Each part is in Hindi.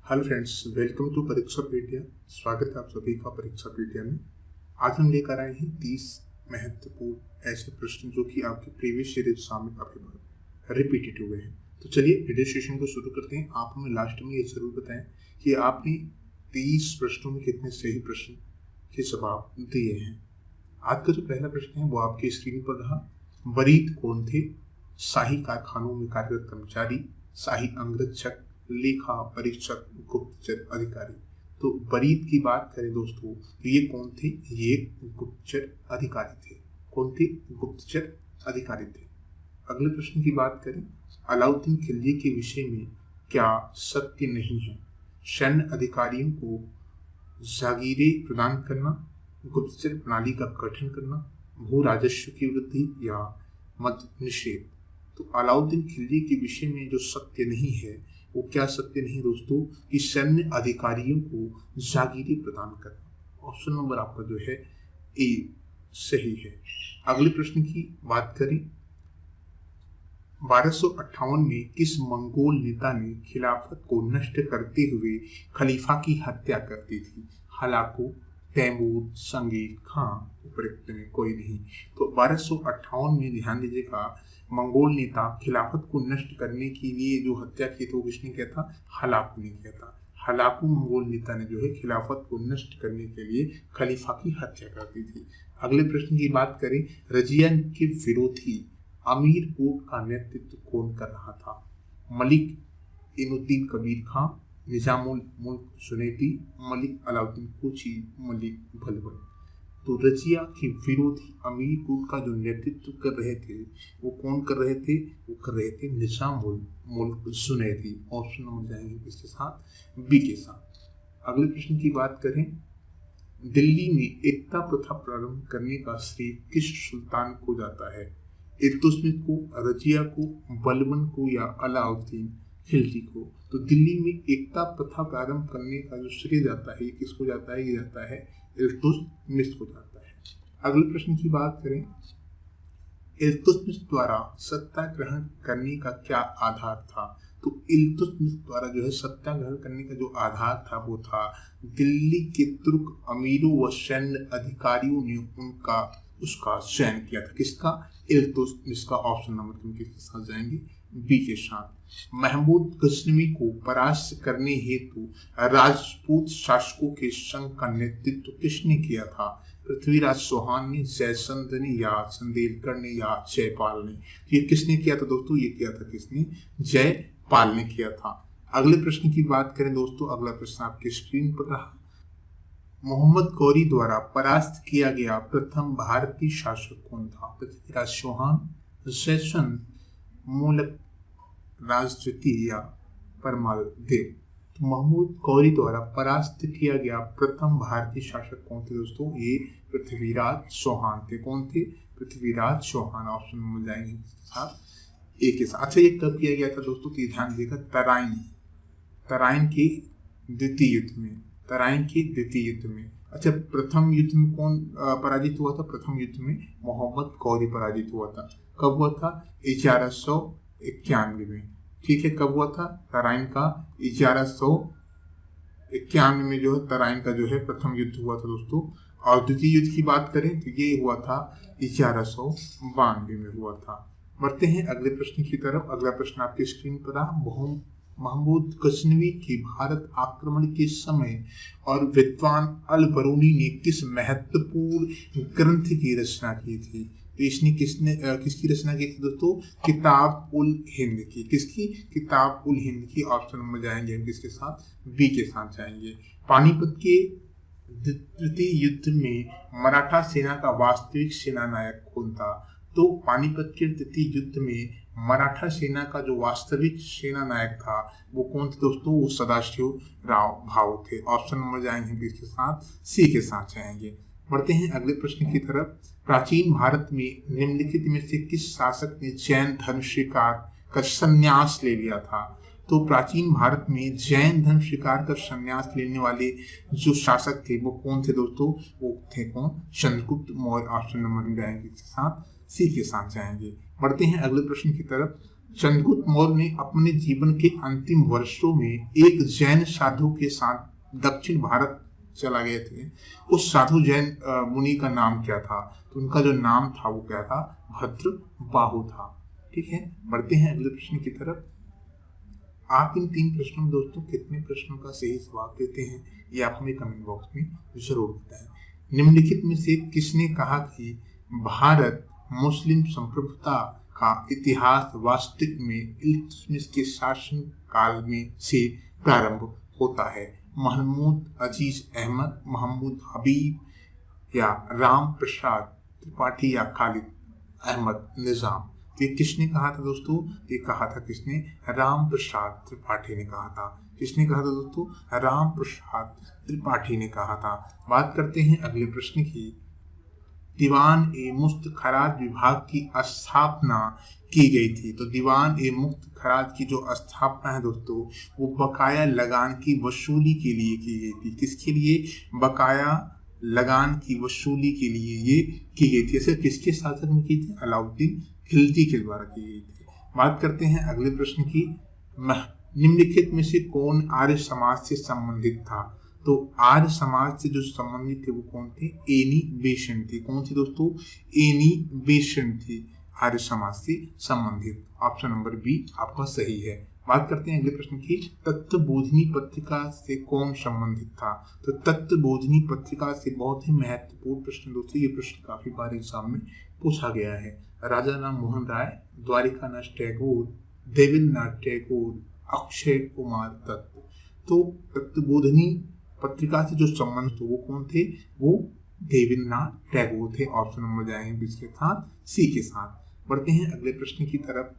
हेलो फ्रेंड्स, वेलकम टू परीक्षा पीडिया। स्वागत है आप सभी का परीक्षा पीडिया में। आज हम लेकर आए हैं 30 महत्वपूर्ण ऐसे प्रश्न जो कि आपके प्रीवियस ईयर एग्जाम में काफी बार रिपीटेड हुए हैं। तो चलिए वीडियो सेशन को शुरू करते हैं। आप हमें लास्ट में ये जरूर बताएं कि आपने 30 प्रश्नों में कितने सही प्रश्न के जवाब दिए हैं। आज का जो पहला प्रश्न है वो आपकी स्क्रीन पर रहा। वरीद कौन थे? शाही कारखानों में कार्यरत कर्मचारी, शाही अंगरक्षक, लेखा परीक्षक, गुप्तचर अधिकारी। तो वरीद की बात करें दोस्तों, ये कौन थे? ये गुप्तचर अधिकारी थे। कौन थे? गुप्तचर अधिकारी थे। अगले प्रश्न की बात करें, अलाउद्दीन खिलजी के विषय में क्या सत्य नहीं है? सैन्य अधिकारियों को जागीरें प्रदान करना, गुप्तचर प्रणाली का गठन करना, भू राजस्व की वृद्धि या मद निषेध। तो अलाउद्दीन खिलजी के विषय में जो सत्य नहीं है वो क्या सत्य नहीं दोस्तों? कि सैन्य अधिकारियों को जागीरें प्रदान करना। ऑप्शन नंबर आपका जो है ए सही है। अगले प्रश्न की बात करें, 1258 में किस मंगोल नेता ने खिलाफत को नष्ट करते हुए खलीफा की हत्या कर दी थी? हलाकू, तैमूर, संगीर खां, उपरोक्त में कोई नहीं। तो 1258 में ध्यान दीजिएगा, मंगोल नेता खिलाफत को नष्ट करने के लिए जो हत्या की तो किसने किया था? हलाकू ने किया था। हलाकू मंगोल नेता ने जो है खिलाफत को नष्ट करने के लिए खलीफा की हत्या कर दी थी। अगले प्रश्न की बात करें, रजिया के विरोधी अमीर कोट का नेतृत्व कौन कर रहा था? मलिक इनुद्दीन कबीर खां, निजामुल मुल्क जुनैदी, मलिक अलाउद्दीन कोची, मलिक बलबन। तो रजिया के विरोधी अमीर कोट का जो नेतृत्व कर रहे थे वो कौन कर रहे थे? वो कर रहे थे निजामुल मुल्क जुनैदी। ऑप्शन नंबर जाएंगे किसके साथ? बी के साथ। अगले प्रश्न की बात करें, दिल्ली में एकता प्रथा प्रारंभ करने का श्रेय किस सुल्तान को जाता है? इल्तुतमिश को, रजिया को, बलबन को या अलाउद्दीन खिलजी को? तो दिल्ली में एकता प्रथा प्रारंभ करने का जो श्रेय जाता है किसको जाता है? ये जाता है इल्तुतमिश को जाता है। अगले प्रश्न की बात करें, इल्तुतमिश द्वारा सत्याग्रहण करने का क्या आधार था? तो इल्तुतमिश द्वारा जो है सत्याग्रहण करने का जो आधार था वो था दिल्ली के तुर्क अमीरों व सैन्य अधिकारियों ने उसका चयन किया था। किसका? इल्तुतमिश का। ऑप्शन नंबर तुम किसके साथ जाएंगे? बी के साथ। महमूद गजनवी को परास्त करने हेतु राजपूत शासकों के संघ का नेतृत्व किसने किया था? पृथ्वीराज चौहान ने, जयचंद ने या चंदेलकर ने या जयपाल ने? ये किसने किया था दोस्तों? ये किया था किसने? जयपाल ने किया था। अगले प्रश्न की बात करें दोस्तों, अगला प्रश्न आपकी स्क्रीन पर रहा। मोहम्मद गौरी द्वारा परास्त किया गया प्रथम भारतीय शासक कौन था? पृथ्वीराज चौहान, जयचंद, मूलक राज द्वितीय या परमाल देव? तो महमूद गौरी द्वारा परास्त किया गया प्रथम भारतीय शासक कौन थे दोस्तों? ये पृथ्वीराज चौहान थे। कौन थे? पृथ्वीराज चौहान। ऑप्शन में जाएंगे इसके साथ? ए के साथ। अच्छा, ये कब किया गया था दोस्तों? तो ध्यान देगा, तराइन के द्वितीय युद्ध में। तराइन के द्वितीय युद्ध में। अच्छा, प्रथम युद्ध में कौन पराजित हुआ था? प्रथम युद्ध में मोहम्मद गौरी पराजित हुआ था। कब हुआ था? 1191 में। ठीक है, कब हुआ था? तराइन का 1191 में जो है तराइन का जो है प्रथम युद्ध हुआ था दोस्तों। और द्वितीय युद्ध की बात करें तो ये हुआ था 1192 में हुआ था। बढ़ते हैं अगले प्रश्न की तरफ। अगला प्रश्न आपकी स्क्रीन पर रहा। महमूद गजनवी के भारत आक्रमण के समय और विद्वान अल बरूनी ने किस महत्वपूर्ण ग्रंथ की रचना की थी? तो इसने किसकी रचना की थी दोस्तों? किताब उल हिंद की। किसकी? किताब उल हिंद की। ऑप्शन नंबर जाएंगे हम किसके साथ? बी के साथ जाएंगे। पानीपत के द्वितीय युद्ध में मराठा सेना का वास्तविक सेना नायक कौन था? तो पानीपत के द्वितीय युद्ध में मराठा सेना का जो वास्तविक सेना नायक था वो कौन थे दोस्तों? वो सदाशिव राव भाऊ थे। ऑप्शन नंबर जाएंगे बी के साथ? सी के साथ जाएंगे। बढ़ते हैं अगले प्रश्न की तरफ। प्राचीन भारत में निम्नलिखित में से किस शासक ने जैन धर्म स्वीकार कर संन्यास ले लिया था? तो प्राचीन भारत में जैन धर्म स्वीकार कर संन्यास लेने वाले जो शासक थे वो कौन थे दोस्तों? वो थे कौन? चंद्रगुप्त मौर्य। ऑप्शन नंबर जाएंगे के साथ? सी के साथ जाएंगे। बढ़ते हैं अगले प्रश्न की तरफ। चंद्रगुप्त मौर्य ने अपने जीवन के अंतिम वर्षों में एक जैन साधु के साथ दक्षिण भारत चला गए थे। उस साधु जैन मुनि का नाम क्या था? तो उनका जो नाम था वो क्या था? भद्र बाहु था। ठीक है, बढ़ते हैं अगले प्रश्न की तरफ। आप इन 3 प्रश्नों में दोस्तों कितने प्रश्नों का सही जवाब देते हैं ये आप हमें कमेंट बॉक्स में जरूर बताएं। निम्नलिखित में से किसने कहा कि भारत मुस्लिम संप्रभुता का इतिहास वास्तविक में इल्तुतमिश के शासन काल में से प्रारंभ होता है? महमूद अजीज अहमद, महमूद हबीब या राम प्रसाद त्रिपाठी या खालिद अहमद निजाम? ये किसने कहा था दोस्तों? ये कहा था किसने? राम प्रसाद त्रिपाठी ने कहा था। किसने कहा था दोस्तों? राम प्रसाद त्रिपाठी ने कहा था। बात करते हैं अगले प्रश्न की। दीवान ए मुफ्त खराज विभाग की स्थापना की गई थी। तो दीवान ए मुफ्त खराज की जो स्थापना है दोस्तों वो बकाया लगान की वसूली के लिए की गई थी। किसके लिए? बकाया लगान की वसूली के लिए ये की गई थी। ऐसे किसके शासन में की थी? अलाउद्दीन खिलजी के द्वारा की गई थी। बात करते हैं अगले प्रश्न की। निम्नलिखित में से कौन आर्य समाज से संबंधित था? तो आर्य समाज से जो संबंधित थे वो कौन थे? एनी बेसन थी। कौन थी दोस्तों? एनी बेसन थी आर्य समाज से संबंधित। ऑप्शन नंबर बी आपका सही है। बात करते हैं अगले प्रश्न की। तत्वबोधिनी पत्रिका से कौन संबंधित था? तो तत्वबोधिनी पत्रिका से बहुत ही महत्वपूर्ण प्रश्न दोस्तों, ये प्रश्न काफी बार एग्जाम में पूछा गया है। राजा राम मोहन राय, द्वारिकानाथ टैगोर, देवेंद्रनाथ टैगोर, अक्षय कुमार दत्त। तो तत्वबोधिनी पत्रिका से जो संबंध तो वो कौन थे? वो देवेंद्रनाथ टैगोर थे। ऑप्शन नंबर जाएंगे इसके साथ सी के साथ। बढ़ते हैं अगले प्रश्न की तरफ।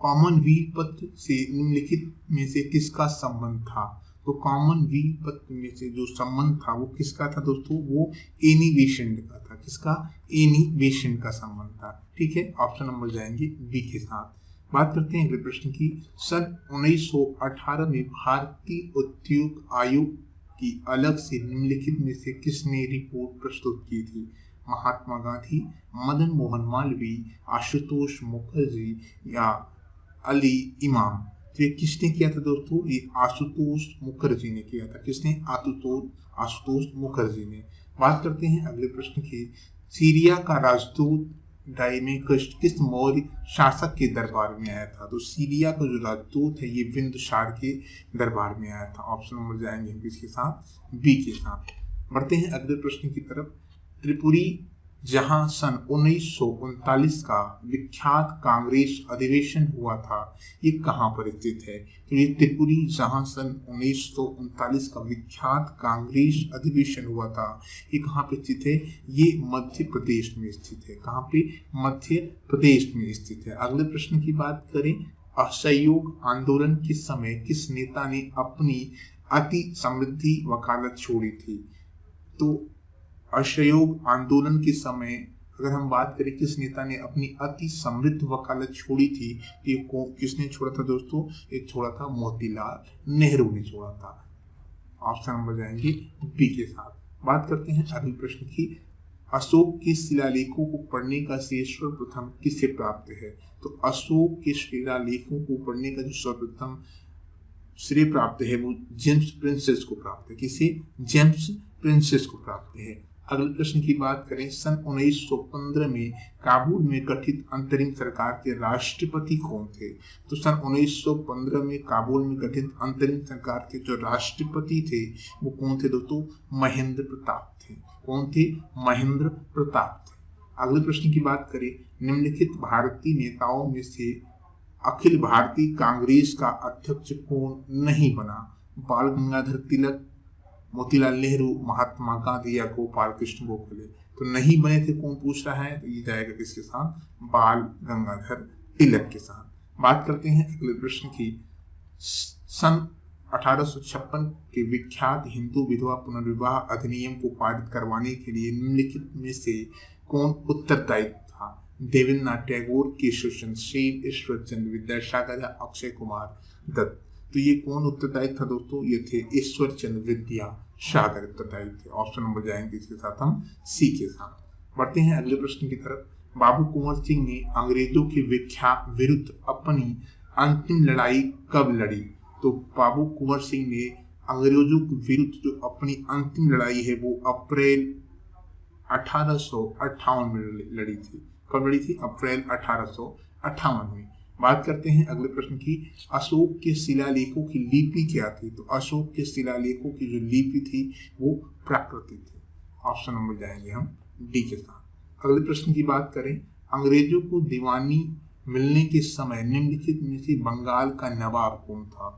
कॉमनवेल्थ पत्र से निम्नलिखित में से किसका संबंध था? तो कॉमनवेल्थ पत्र में से जो संबंध था वो किसका था दोस्तों? वो एनी बेसेंट का था। किसका? एनी बेसेंट का संबंध था। ठीक है, ऑप्शन नंबर जाएंगे बी के साथ। बात करते हैं अगले प्रश्न की। सन 1918 में भारतीय उद्योग आयोग की अलग से निम्नलिखित में से किसने रिपोर्ट प्रस्तुत की थी? महात्मा गांधी, मदन मोहन मालवीय, आशुतोष मुखर्जी या अली इमाम? तो ये किसने किया था दोस्तों? ये आशुतोष मुखर्जी ने किया था। किसने? आशुतोष मुखर्जी ने। बात करते हैं अगले प्रश्न की। सीरिया का राजदूत डायमेकस किस मौर्य शासक के दरबार में आया था? तो सीरिया का जो राजदूत है ये बिंदुसार के दरबार में आया था। ऑप्शन नंबर जाएंगे हम इसके साथ बी के साथ। बढ़ते हैं अगले प्रश्न की तरफ। त्रिपुरी जहां सन 1939 का विख्यात कांग्रेस अधिवेशन हुआ था ये कहाँ पर स्थित है? तो ये त्रिपुरी जहां सन 1939 का विख्यात कांग्रेस अधिवेशन हुआ था ये कहाँ पे स्थित है? ये मध्य प्रदेश में स्थित है। कहाँ पे? मध्य प्रदेश में स्थित है। अगले प्रश्न की बात करें। असहयोग आंदोलन के समय किस नेता ने अपनी अति समृद्धि वकालत छोड़ी थी? तो असहयोग आंदोलन के समय अगर हम बात करें किस नेता ने अपनी अति समृद्ध वकालत छोड़ी थी, ये किसने छोड़ा था दोस्तों? ये छोड़ा था मोतीलाल नेहरू ने छोड़ा था। ऑप्शन नंबर जाएंगे बी के साथ। बात करते हैं अगले प्रश्न की। अशोक के शिलालेखों को पढ़ने का श्रेय सर्वप्रथम किसे प्राप्त है? तो अशोक के शिलालेखों को पढ़ने का जो सर्वप्रथम श्रेय प्राप्त है वो जेम्स प्रिंसेस को प्राप्त है। किसे? जेम्स प्रिंसेस को प्राप्त है। अगले प्रश्न की बात करें। सन 1915 में काबुल में गठित अंतरिम सरकार के राष्ट्रपति कौन थे? तो सन 1915 में काबुल में गठित अंतरिम सरकार के जो राष्ट्रपति थे वो कौन थे दोस्तों? महेंद्र प्रताप थे। कौन थे? महेंद्र प्रताप थे। अगले प्रश्न की बात करें। निम्नलिखित भारतीय नेताओं में से अखिल भारतीय कांग्रेस का अध्यक्ष कौन नहीं बना? बाल गंगाधर तिलक, मोतीलाल नेहरू, महात्मा गांधी या गोपाल कृष्ण गोखले? तो नहीं बने थे। कौन पूछ रहा है? तो ये जाएगा किसके साथ? बाल गंगाधर तिलक के साथ। बात करते हैं अगले प्रश्न की। सन 1856 के विख्यात हिंदू विधवा पुनर्विवाह अधिनियम को पारित करवाने के लिए निम्नलिखित में से कौन उत्तरदायी था? देवेंद्रनाथ टैगोर, केशव चंद्र सेन, ईश्वर चंद्र विद्यासागर या अक्षय कुमार दत्त? तो ये कौन उत्तरदायी था दोस्तों? ये थे ईश्वर चंद्र विद्यासागर उत्तरदायी थे। ऑप्शन नंबर जाएंगे इसके साथ हम सी के साथ। बढ़ते हैं अगले प्रश्न की तरफ। बाबू कुंवर सिंह ने अंग्रेजों के विरुद्ध अपनी अंतिम लड़ाई कब लड़ी? तो बाबू कुंवर सिंह ने अंग्रेजों के विरुद्ध जो अपनी अंतिम लड़ाई है वो अप्रैल 1858 में लड़ी थी। कब लड़ी थी? अप्रैल 1858 में। बात करते हैं अगले प्रश्न की। अशोक के शिलालेखों की लिपि क्या थी? तो अशोक के शिलालेखों की जो लिपि थी वो प्राकृतिक थी। ऑप्शन नंबर जाएंगे हम डी के साथ। अगले प्रश्न की बात करें, अंग्रेजों को दीवानी मिलने के समय निम्नलिखित में से बंगाल का नवाब कौन था?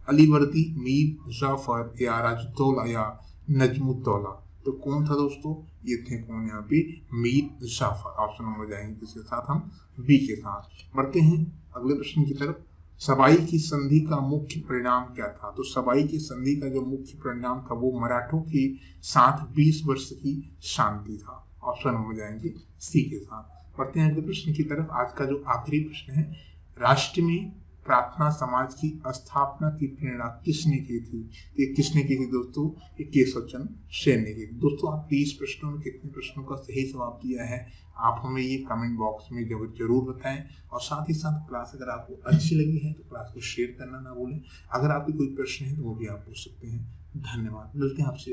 अलीवर्दी, मीर जाफर या राजदौला या नजमुद्दौला? तो कौन था दोस्तों? ये थे कौन यहाँ पे? मीर जाफर। ऑप्शन नंबर जाएंगे जिसके साथ हम बी के साथ। बढ़ते हैं अगले प्रश्न की तरफ। सबाई की संधि का मुख्य परिणाम क्या था? तो सबाई की संधि का जो मुख्य परिणाम था वो मराठों के साथ 20 वर्ष की शांति था। ऑप्शन नंबर जाएंगे सी के साथ। बढ़ते हैं अगले प्रश्न की तरफ। आज का जो आखिरी प्रश्न है, राष्ट्र में प्रार्थना समाज की स्थापना की प्रेरणा किसने की थी? ये किसने की थी दोस्तों? ये केशव चंद्र सेन ने की। दोस्तों आप 30 प्रश्नों में कितने प्रश्नों का सही जवाब दिया है आप हमें ये कमेंट बॉक्स में जरूर बताएं। और साथ ही साथ क्लास अगर आपको अच्छी लगी है तो क्लास को शेयर करना ना भूलें। अगर आपके कोई प्रश्न है तो वो भी आप पूछ सकते हैं। धन्यवाद। मिलते हैं आपसे